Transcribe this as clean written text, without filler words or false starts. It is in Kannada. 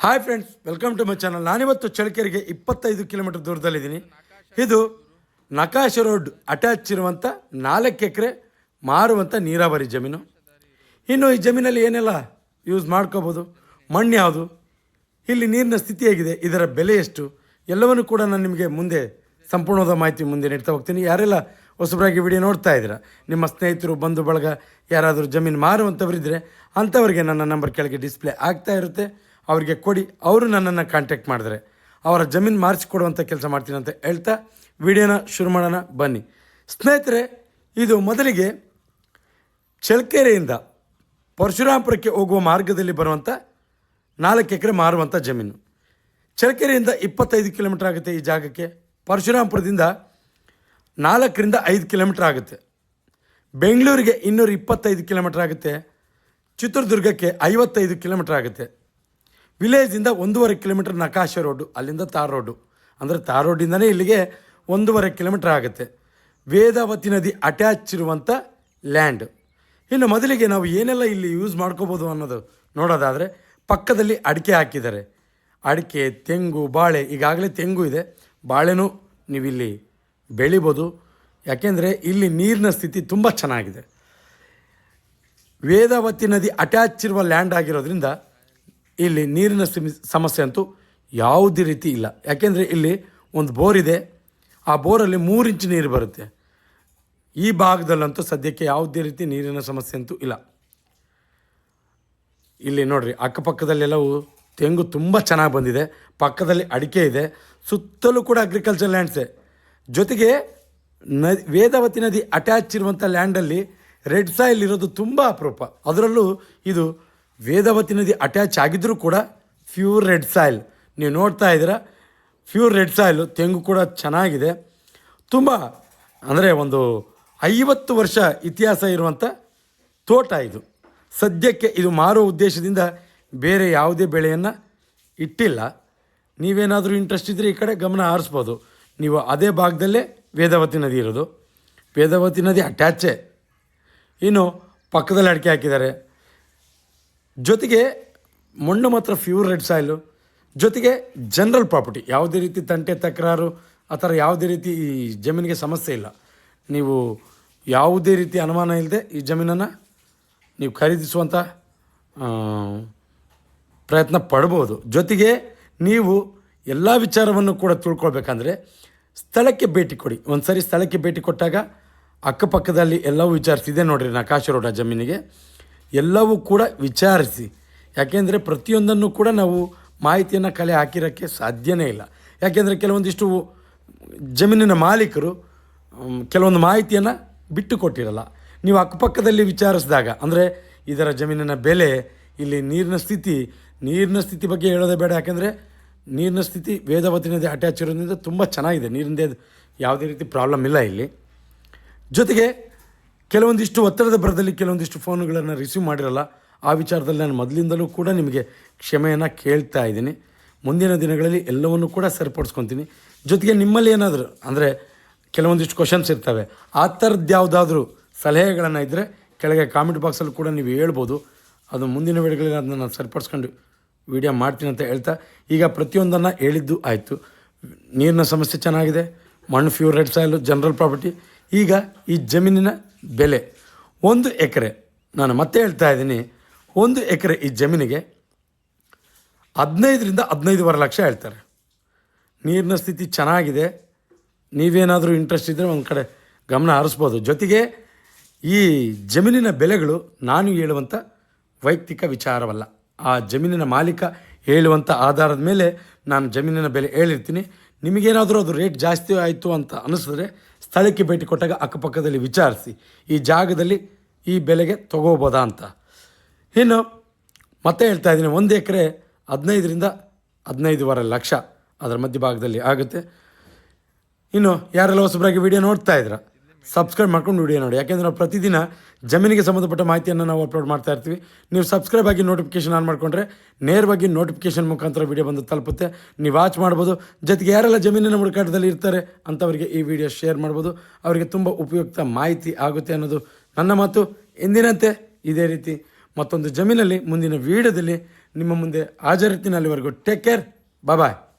Hi friends, welcome to my channel. ನಾನಿವತ್ತು ಚಳ್ಳಕೆರೆಗೆ 25 ಕಿಲೋಮೀಟರ್ ದೂರದಲ್ಲಿದ್ದೀನಿ. ಇದು ನಕಾಶ ರೋಡ್ ಅಟ್ಯಾಚ್ ಇರುವಂಥ 4 ಎಕರೆ ಮಾರುವಂಥ ನೀರಾವರಿ ಜಮೀನು. ಇನ್ನು ಈ ಜಮೀನಲ್ಲಿ ಏನೆಲ್ಲ ಯೂಸ್ ಮಾಡ್ಕೋಬೋದು, ಮಣ್ಣು ಯಾವುದು, ಇಲ್ಲಿ ನೀರಿನ ಸ್ಥಿತಿ ಹೇಗಿದೆ, ಇದರ ಬೆಲೆ ಎಷ್ಟು, ಎಲ್ಲವನ್ನು ಕೂಡ ನಾನು ನಿಮಗೆ ಮುಂದೆ ಸಂಪೂರ್ಣವಾದ ಮಾಹಿತಿ ಮುಂದೆ ನೀಡ್ತಾ ಹೋಗ್ತೀನಿ. ಯಾರೆಲ್ಲ ಹೊಸಬರಾಗಿ ವಿಡಿಯೋ ನೋಡ್ತಾ ಇದ್ದೀರಾ, ನಿಮ್ಮ ಸ್ನೇಹಿತರು, ಬಂಧು ಬಳಗ ಯಾರಾದರೂ ಜಮೀನು ಮಾರುವಂಥವರಿದ್ದರೆ ಅಂಥವ್ರಿಗೆ ನನ್ನ ನಂಬರ್ ಕೆಳಗೆ ಡಿಸ್ಪ್ಲೇ ಆಗ್ತಾ ಇರುತ್ತೆ. ಅವರಿಗೆ ಕೊಡಿ, ಅವರು ನನ್ನನ್ನು ಕಾಂಟ್ಯಾಕ್ಟ್ ಮಾಡಿದ್ರೆ ಅವರ ಜಮೀನು ಮಾರಿಸಿಕೊಡುವಂಥ ಕೆಲಸ ಮಾಡ್ತೀನಿ ಅಂತ ಹೇಳ್ತಾ ವಿಡಿಯೋನ ಶುರು ಮಾಡೋಣ ಬನ್ನಿ ಸ್ನೇಹಿತರೆ. ಇದು ಮೊದಲಿಗೆ ಚಳ್ಳಕೆರೆಯಿಂದ ಪರಶುರಾಮಪುರಕ್ಕೆ ಹೋಗುವ ಮಾರ್ಗದಲ್ಲಿ ಬರುವಂಥ 4 ಎಕರೆ ಮಾರುವಂಥ ಜಮೀನು. ಚಳ್ಳಕೆರೆಯಿಂದ 25 ಕಿಲೋಮೀಟರ್ ಆಗುತ್ತೆ ಈ ಜಾಗಕ್ಕೆ. ಪರಶುರಾಮಪುರದಿಂದ 4ರಿಂದ 5 ಕಿಲೋಮೀಟರ್ ಆಗುತ್ತೆ. ಬೆಂಗಳೂರಿಗೆ 225 ಕಿಲೋಮೀಟರ್ ಆಗುತ್ತೆ. ಚಿತ್ರದುರ್ಗಕ್ಕೆ 55 ಕಿಲೋಮೀಟರ್ ಆಗುತ್ತೆ. ವಿಲೇಜಿಂದ 1.5 ಕಿಲೋಮೀಟರ್ ನಕಾಶ ರೋಡು, ಅಲ್ಲಿಂದ ತಾರ್ ರೋಡು, ಅಂದರೆ ತಾರ್ ರೋಡಿಂದನೇ ಇಲ್ಲಿಗೆ 1.5 ಕಿಲೋಮೀಟರ್ ಆಗುತ್ತೆ. ವೇದಾವತಿ ನದಿ ಅಟ್ಯಾಚ್ ಇರುವಂಥ ಲ್ಯಾಂಡ್. ಇನ್ನು ಮೊದಲಿಗೆ ನಾವು ಏನೆಲ್ಲ ಇಲ್ಲಿ ಯೂಸ್ ಮಾಡ್ಕೋಬೋದು ಅನ್ನೋದು ನೋಡೋದಾದರೆ, ಪಕ್ಕದಲ್ಲಿ ಅಡಿಕೆ ಹಾಕಿದ್ದಾರೆ. ಅಡಿಕೆ, ತೆಂಗು, ಬಾಳೆ, ಈಗಾಗಲೇ ತೆಂಗು ಇದೆ, ಬಾಳೆನೂ ನೀವಿಲ್ಲಿ ಬೆಳಿಬೋದು. ಯಾಕೆಂದರೆ ಇಲ್ಲಿ ನೀರಿನ ಸ್ಥಿತಿ ತುಂಬ ಚೆನ್ನಾಗಿದೆ. ವೇದಾವತಿ ನದಿ ಅಟ್ಯಾಚ್ ಇರುವ ಲ್ಯಾಂಡ್ ಆಗಿರೋದ್ರಿಂದ ಇಲ್ಲಿ ನೀರಿನ ಸಮಸ್ಯೆ ಅಂತೂ ಯಾವುದೇ ರೀತಿ ಇಲ್ಲ. ಯಾಕೆಂದರೆ ಇಲ್ಲಿ ಒಂದು ಬೋರ್ ಇದೆ, ಆ ಬೋರಲ್ಲಿ 3 ಇಂಚು ನೀರು ಬರುತ್ತೆ. ಈ ಭಾಗದಲ್ಲಂತೂ ಸದ್ಯಕ್ಕೆ ಯಾವುದೇ ರೀತಿ ನೀರಿನ ಸಮಸ್ಯೆ ಅಂತೂ ಇಲ್ಲ. ಇಲ್ಲಿ ನೋಡಿರಿ, ಅಕ್ಕಪಕ್ಕದಲ್ಲೆಲ್ಲವೂ ತೆಂಗು ತುಂಬ ಚೆನ್ನಾಗಿ ಬಂದಿದೆ. ಪಕ್ಕದಲ್ಲಿ ಅಡಿಕೆ ಇದೆ, ಸುತ್ತಲೂ ಕೂಡ ಅಗ್ರಿಕಲ್ಚರ್ ಲ್ಯಾಂಡ್ಸೇ. ಜೊತೆಗೆ ವೇದಾವತಿ ನದಿ ಅಟ್ಯಾಚ್ ಇರುವಂಥ ಲ್ಯಾಂಡಲ್ಲಿ ರೆಡ್ ಸಾಯಿಲ್ ಇರೋದು ತುಂಬ ಅಪರೂಪ. ಅದರಲ್ಲೂ ಇದು ವೇದಾವತಿ ನದಿ ಅಟ್ಯಾಚ್ ಆಗಿದ್ದರೂ ಕೂಡ ಪ್ಯೂರ್ ರೆಡ್ ಸಾಯಿಲ್ ನೀವು ನೋಡ್ತಾ ಇದ್ದೀರಾ. ಪ್ಯೂರ್ ರೆಡ್ ಸಾಯಿಲು, ತೆಂಗು ಕೂಡ ಚೆನ್ನಾಗಿದೆ. ತುಂಬ ಅಂದರೆ ಒಂದು 50 ವರ್ಷ ಇತಿಹಾಸ ಇರುವಂಥ ತೋಟ ಇದು. ಸದ್ಯಕ್ಕೆ ಇದು ಮಾರೋ ಉದ್ದೇಶದಿಂದ ಬೇರೆ ಯಾವುದೇ ಬೆಳೆಯನ್ನು ಇಟ್ಟಿಲ್ಲ. ನೀವೇನಾದರೂ ಇಂಟ್ರೆಸ್ಟ್ ಇದ್ದರೆ ಈ ಕಡೆ ಗಮನ ಹರಿಸ್ಬೋದು. ನೀವು ಅದೇ ಭಾಗದಲ್ಲೇ ವೇದಾವತಿ ನದಿ ಇರೋದು, ವೇದಾವತಿ ನದಿ ಅಟ್ಯಾಚೇ. ಇನ್ನು ಪಕ್ಕದಲ್ಲಿ ಅಡಿಕೆ ಹಾಕಿದ್ದಾರೆ. ಜೊತೆಗೆ ಮಣ್ಣು ಮಾತ್ರ ಪ್ಯೂರ್ ರೆಡ್ ಸಾಯಿಲು. ಜೊತೆಗೆ ಜನರಲ್ ಪ್ರಾಪರ್ಟಿ, ಯಾವುದೇ ರೀತಿ ತಂಟೆ ತಕರಾರು ಆ ಥರ ಯಾವುದೇ ರೀತಿ ಈ ಜಮೀನಿಗೆ ಸಮಸ್ಯೆ ಇಲ್ಲ. ನೀವು ಯಾವುದೇ ರೀತಿ ಅನುಮಾನ ಇಲ್ಲದೆ ಈ ಜಮೀನನ್ನು ನೀವು ಖರೀದಿಸುವಂಥ ಪ್ರಯತ್ನ ಪಡ್ಬೋದು. ಜೊತೆಗೆ ನೀವು ಎಲ್ಲ ವಿಚಾರವನ್ನು ಕೂಡ ತಿಳ್ಕೊಳ್ಬೇಕಂದ್ರೆ ಸ್ಥಳಕ್ಕೆ ಭೇಟಿ ಕೊಡಿ. ಒಂದು ಸರಿ ಸ್ಥಳಕ್ಕೆ ಭೇಟಿ ಕೊಟ್ಟಾಗ ಅಕ್ಕಪಕ್ಕದಲ್ಲಿ ಎಲ್ಲವೂ ವಿಚಾರಿಸಿದೆ ನೋಡಿರಿ. ನಕಾಶ ರೋಡ ಜಮೀನಿಗೆ ಎಲ್ಲವೂ ಕೂಡ ವಿಚಾರಿಸಿ. ಯಾಕೆಂದರೆ ಪ್ರತಿಯೊಂದನ್ನು ಕೂಡ ನಾವು ಮಾಹಿತಿಯನ್ನು ಕಲೆ ಹಾಕಿರೋಕ್ಕೆ ಸಾಧ್ಯನೇ ಇಲ್ಲ. ಯಾಕೆಂದರೆ ಕೆಲವೊಂದಿಷ್ಟು ಜಮೀನಿನ ಮಾಲೀಕರು ಕೆಲವೊಂದು ಮಾಹಿತಿಯನ್ನು ಬಿಟ್ಟು ಕೊಟ್ಟಿರಲ್ಲ. ನೀವು ಅಕ್ಕಪಕ್ಕದಲ್ಲಿ ವಿಚಾರಿಸಿದಾಗ, ಅಂದರೆ ಇದರ ಜಮೀನಿನ ಬೆಲೆ, ಇಲ್ಲಿ ನೀರಿನ ಸ್ಥಿತಿ ಬಗ್ಗೆ ಹೇಳೋದೇ ಬೇಡ. ಯಾಕೆಂದರೆ ನೀರಿನ ಸ್ಥಿತಿ ವೇದಾವತಿ ನದಿ ಅಟ್ಯಾಚ್ ಇರೋದ್ರಿಂದ ತುಂಬ ಚೆನ್ನಾಗಿದೆ. ನೀರಿಂದೇ ಯಾವುದೇ ರೀತಿ ಪ್ರಾಬ್ಲಮ್ ಇಲ್ಲ ಇಲ್ಲಿ. ಜೊತೆಗೆ ಕೆಲವೊಂದಿಷ್ಟು ಒತ್ತಡದ ಬರದಲ್ಲಿ ಕೆಲವೊಂದಿಷ್ಟು ಫೋನುಗಳನ್ನು ರಿಸೀವ್ ಮಾಡಿರಲ್ಲ. ಆ ವಿಚಾರದಲ್ಲಿ ನಾನು ಮೊದಲಿಂದಲೂ ಕೂಡ ನಿಮಗೆ ಕ್ಷಮೆಯನ್ನು ಕೇಳ್ತಾ ಇದ್ದೀನಿ. ಮುಂದಿನ ದಿನಗಳಲ್ಲಿ ಎಲ್ಲವನ್ನೂ ಕೂಡ ಸರಿಪಡಿಸ್ಕೊತೀನಿ. ಜೊತೆಗೆ ನಿಮ್ಮಲ್ಲಿ ಏನಾದರೂ ಅಂದರೆ ಕೆಲವೊಂದಿಷ್ಟು ಕ್ವಶನ್ಸ್ ಇರ್ತವೆ, ಆ ಥರದ್ದು ಯಾವುದಾದ್ರೂ ಸಲಹೆಗಳನ್ನು ಇದ್ದರೆ ಕೆಳಗೆ ಕಾಮೆಂಟ್ ಬಾಕ್ಸಲ್ಲಿ ಕೂಡ ನೀವು ಹೇಳ್ಬೋದು. ಅದು ಮುಂದಿನ ವಿಡಿಯೋಗಳಲ್ಲಿ ಅದನ್ನು ನಾನು ಸರಿಪಡಿಸ್ಕೊಂಡು ವಿಡಿಯೋ ಮಾಡ್ತೀನಿ ಅಂತ ಹೇಳ್ತಾ, ಈಗ ಪ್ರತಿಯೊಂದನ್ನು ಹೇಳಿದ್ದು ಆಯಿತು. ನೀರಿನ ಸಮಸ್ಯೆ ಚೆನ್ನಾಗಿದೆ, ಮಣ್ಣು pure red soil, general property. ಈಗ ಈ ಜಮೀನಿನ ಬೆಲೆ 1 ಎಕರೆ, ನಾನು ಮತ್ತೆ ಹೇಳ್ತಾ ಇದ್ದೀನಿ, 1 ಎಕರೆ ಈ ಜಮೀನಿಗೆ 15ರಿಂದ 15.5 ಲಕ್ಷ ಹೇಳ್ತಾರೆ. ನೀರಿನ ಸ್ಥಿತಿ ಚೆನ್ನಾಗಿದೆ. ನೀವೇನಾದರೂ ಇಂಟ್ರೆಸ್ಟ್ ಇದ್ದರೆ ಒಂದು ಕಡೆ ಗಮನ ಹರಿಸ್ಬೋದು. ಜೊತೆಗೆ ಈ ಜಮೀನಿನ ಬೆಲೆಗಳು ನಾನು ಹೇಳುವಂಥ ವೈಯಕ್ತಿಕ ವಿಚಾರವಲ್ಲ. ಆ ಜಮೀನಿನ ಮಾಲೀಕ ಹೇಳುವಂಥ ಆಧಾರದ ಮೇಲೆ ನಾನು ಜಮೀನಿನ ಬೆಲೆ ಹೇಳಿರ್ತೀನಿ. ನಿಮಗೇನಾದರೂ ಅದು ರೇಟ್ ಜಾಸ್ತಿ ಆಯಿತು ಅಂತ ಅನ್ನಿಸಿದ್ರೆ ಸ್ಥಳಕ್ಕೆ ಭೇಟಿ ಕೊಟ್ಟಾಗ ಅಕ್ಕಪಕ್ಕದಲ್ಲಿ ವಿಚಾರಿಸಿ ಈ ಜಾಗದಲ್ಲಿ ಈ ಬೆಲೆಗೆ ತೊಗೋಬೋದಾ ಅಂತ. ಇನ್ನು ಮತ್ತೆ ಹೇಳ್ತಾ ಇದ್ದೀನಿ, 1 ಎಕರೆ 15ರಿಂದ 15.5 ಲಕ್ಷ ಅದರ ಮಧ್ಯಭಾಗದಲ್ಲಿ ಆಗುತ್ತೆ. ಇನ್ನು ಯಾರೆಲ್ಲ ಹೊಸಬರಾಗಿ ವಿಡಿಯೋ ನೋಡ್ತಾ ಇದ್ದೀರಾ, ಸಬ್ಸ್ಕ್ರೈಬ್ ಮಾಡ್ಕೊಂಡು ವಿಡಿಯೋ ನೋಡಿ. ಯಾಕೆಂದರೆ ನಾವು ಪ್ರತಿದಿನ ಜಮೀನಿಗೆ ಸಂಬಂಧಪಟ್ಟ ಮಾಹಿತಿಯನ್ನು ನಾವು ಅಪ್ಲೋಡ್ ಮಾಡ್ತಾ ಇರ್ತೀವಿ. ನೀವು ಸಬ್ಸ್ಕ್ರೈಬ್ ಆಗಿ ನೋಟಿಫಿಕೇಷನ್ ಆನ್ ಮಾಡಿಕೊಂಡ್ರೆ ನೇರವಾಗಿ ನೋಟಿಫಿಕೇಷನ್ ಮುಖಾಂತರ ವಿಡಿಯೋ ಬಂದು ತಲುಪುತ್ತೆ, ನೀವು ವಾಚ್ ಮಾಡ್ಬೋದು. ಜೊತೆಗೆ ಯಾರೆಲ್ಲ ಜಮೀನಿನ ಹುಡುಕಾಟದಲ್ಲಿ ಇರ್ತಾರೆ ಅಂಥವರಿಗೆ ಈ ವಿಡಿಯೋ ಶೇರ್ ಮಾಡ್ಬೋದು. ಅವರಿಗೆ ತುಂಬ ಉಪಯುಕ್ತ ಮಾಹಿತಿ ಆಗುತ್ತೆ ಅನ್ನೋದು ನನ್ನ ಮಾತು. ಎಂದಿನಂತೆ ಇದೇ ರೀತಿ ಮತ್ತೊಂದು ಜಮೀನಲ್ಲಿ ಮುಂದಿನ ವಿಡಿಯೋದಲ್ಲಿ ನಿಮ್ಮ ಮುಂದೆ ಹಾಜರಿರ್ತೀನಿ. ಅಲ್ಲಿವರೆಗೂ ಟೇಕ್ ಕೇರ್, ಬಾಯ್.